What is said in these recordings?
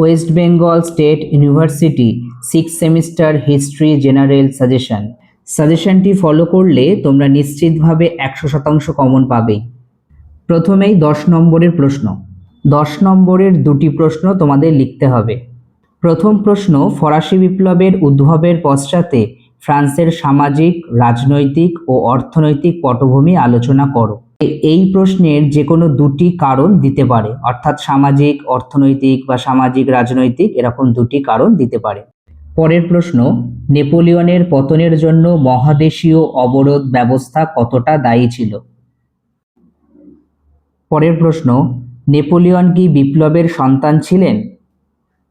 West Bengal state university 6 semester history general সাজেশনটি follow করলে তোমরা নিশ্চিতভাবে 100% কমন পাবেই। প্রথমেই 10 নম্বরের প্রশ্ন। 10 নম্বরের দুটি প্রশ্ন তোমাদের লিখতে হবে। প্রথম প্রশ্ন, ফরাসি বিপ্লবের উদ্ভবের পশ্চাতে ফ্রান্সের সামাজিক, রাজনৈতিক ও অর্থনৈতিক পটভূমি আলোচনা করো। এই প্রশ্নের যে কোনো দুটি কারণ দিতে পারে, অর্থাৎ সামাজিক, অর্থনৈতিক বা সামাজিক রাজনৈতিক এরকম দুটি কারণ দিতে পারে। পরের প্রশ্ন, নেপোলিয়নের পতনের জন্য মহাদেশীয় অবরোধ ব্যবস্থা কতটা দায়ী ছিল? পরের প্রশ্ন, নেপোলিয়ন কি বিপ্লবের সন্তান ছিলেন?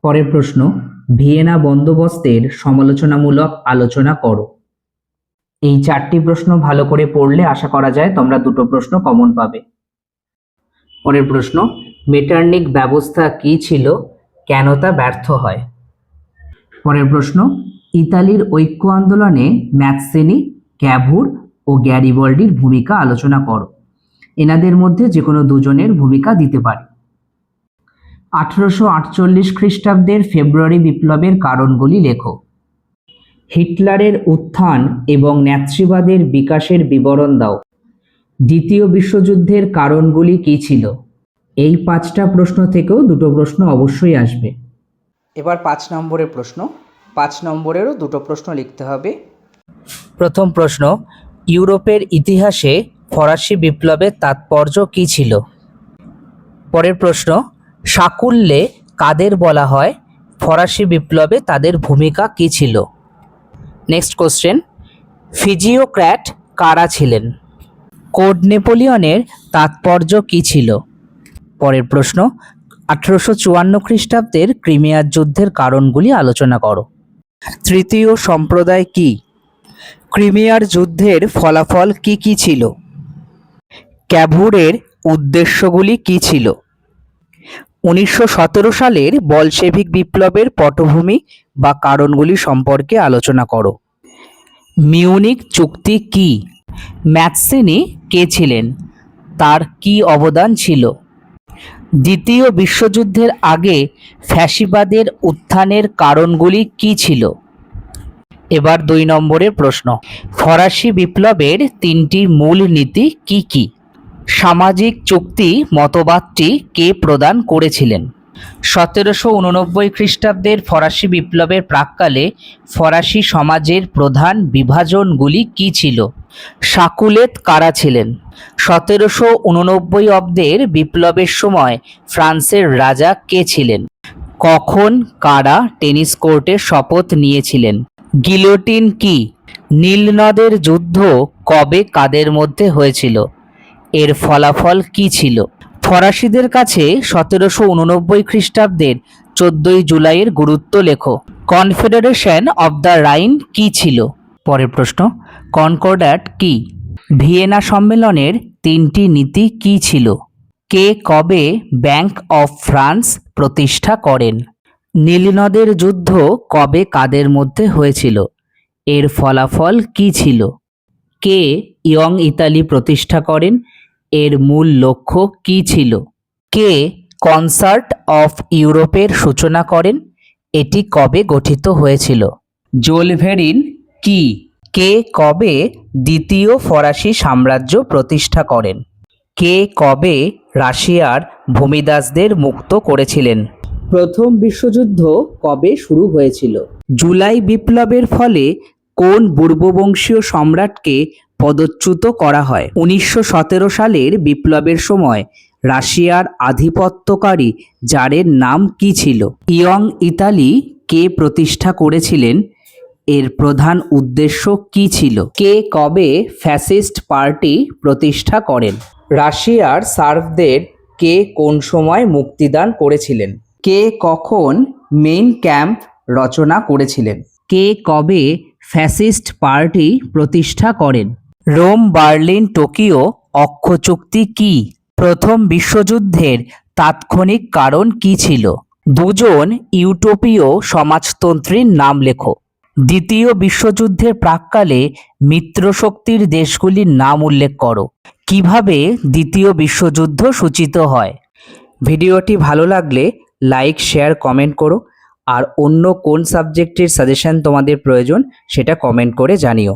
পরের প্রশ্ন, ভিয়েনা বন্দোবস্তের সমালোচনামূলক আলোচনা করো। এই 4টি প্রশ্ন ভালো করে পড়লে আশা করা যায় তোমরা দুটো প্রশ্ন কমন পাবে। পরের প্রশ্ন, মেটার্নিক ব্যবস্থা কি ছিল, কেন তা ব্যর্থ হয়? পরের প্রশ্ন, ইতালির ঐক্য আন্দোলনে ম্যাৎসিনি, ক্যাভুর ও গ্যারিবল্ডির ভূমিকা আলোচনা করো। এনাদের মধ্যে যে কোনো দুজনের ভূমিকা দিতে পারে। 1848 খ্রিস্টাব্দের ফেব্রুয়ারি বিপ্লবের কারণগুলি লেখো। হিটলারের উত্থান এবং ন্যাৎসিবাদের বিকাশের বিবরণ দাও। দ্বিতীয় বিশ্বযুদ্ধের কারণগুলি কী ছিল? এই 5টা প্রশ্ন থেকেও দুটো প্রশ্ন অবশ্যই আসবে। এবার 5 নম্বরের প্রশ্ন। 5 নম্বরেরও দুটো প্রশ্ন লিখতে হবে। প্রথম প্রশ্ন, ইউরোপের ইতিহাসে ফরাসি বিপ্লবের তাৎপর্য কী ছিল? পরের প্রশ্ন, সাকুল্যে কাদের বলা হয়? ফরাসি বিপ্লবে তাদের ভূমিকা কী ছিল? নেক্সট কোশ্চেন, ফিজিওক্র্যাট কারা ছিলেন? কোড নেপোলিয়নের তাৎপর্য কী ছিল? পরের প্রশ্ন, 1854 খ্রিস্টাব্দের ক্রিমিয়ার যুদ্ধের কারণগুলি আলোচনা করো। তৃতীয় সম্প্রদায় কি? ক্রিমিয়ার যুদ্ধের ফলাফল কি কি ছিল? ক্যাভুরের উদ্দেশ্যগুলি কি ছিল? 1917 সালের বলশেভিক বিপ্লবের পটভূমি বা কারণগুলি সম্পর্কে আলোচনা করো। মিউনিক চুক্তি কি? ম্যাৎসিনি কে ছিলেন? তার কি অবদান ছিল? দ্বিতীয় বিশ্বযুদ্ধের আগে ফ্যাসিবাদের উত্থানের কারণগুলি কি ছিল? এবার 2 নম্বরের প্রশ্ন, ফরাসি বিপ্লবের 3টি মূল নীতি কি কি? সামাজিক চুক্তি মতবাদটি কে প্রদান করেছিলেন? 1789 খ্রিস্টাব্দের ফরাসি বিপ্লবের প্রাক্কালে ফরাসি সমাজের প্রধান বিভাজনগুলি কি ছিল? সাকুলেত কারা ছিলেন? 1789 অব্দের বিপ্লবের সময় ফ্রান্সের রাজা কে ছিলেন? কখন কারা টেনিস কোর্টে শপথ নিয়েছিলেন? গিলোটিন কি? নীলনদের যুদ্ধ কবে কাদের মধ্যে হয়েছিল? এর ফলাফল কি ছিল? ফরাসিদের কাছে 1789 খ্রিস্টাব্দের 14 জুলাইয়ের গুরুত্ব লেখো। কনফেডারেশন অব দ্য রাইন কি ছিল? পরের প্রশ্ন, কনকর্ডাট কি? ভিয়েনা সম্মেলনের 3টি নীতি কি ছিল? কে কবে ব্যাংক অফ ফ্রান্স প্রতিষ্ঠা করেন? নীলনদের যুদ্ধ কবে কাদের মধ্যে হয়েছিল? এর ফলাফল কি ছিল? কে ইয়ং ইতালি প্রতিষ্ঠা করেন? এর মূল লক্ষ্য কি ছিল? কে কনসার্ট অফ ইউরোপের সূচনা করেন? এটি কবে গঠিত হয়েছিল? জোলভেরিন কি? কে কবে দ্বিতীয় ফরাসি সাম্রাজ্য প্রতিষ্ঠা করেন? কে কবে রাশিয়ার ভূমিদাসদের মুক্ত করেছিলেন? প্রথম বিশ্বযুদ্ধ কবে শুরু হয়েছিল? জুলাই বিপ্লবের ফলে কোন পূর্ববংশীয় সম্রাটকে পদচ্যুত করা হয়? 1917 সালের বিপ্লবের সময় রাশিয়ার আধিপত্যকারী জারের নাম কি ছিল? ইয়ং ইতালি কে প্রতিষ্ঠা করেছিলেন? এর প্রধান উদ্দেশ্য কি ছিল? কে কবে ফ্যাসিস্ট পার্টি প্রতিষ্ঠা করেন? রাশিয়ার সার্ভদের কে কোন সময় মুক্তিদান করেছিলেন? কে কখন মেইন ক্যাম্প রচনা করেছিলেন? কে কবে ফ্যাসিস্ট পার্টি প্রতিষ্ঠা করেন? রোম, বার্লিন, টোকিও অক্ষ চুক্তি কি? প্রথম বিশ্বযুদ্ধের তাৎক্ষণিক কারণ কি ছিল? দুজন ইউটোপীয় সমাজতন্ত্রীর নাম লেখো। দ্বিতীয় বিশ্বযুদ্ধের প্রাক্কালে মিত্রশক্তির দেশগুলির নাম উল্লেখ করো। কিভাবে দ্বিতীয় বিশ্বযুদ্ধ সূচিত হয়? ভিডিওটি ভালো লাগলে লাইক শেয়ার কমেন্ট করো। আর অন্য কোন সাবজেক্টের সাজেশন তোমাদের প্রয়োজন সেটা কমেন্ট করে জানিও।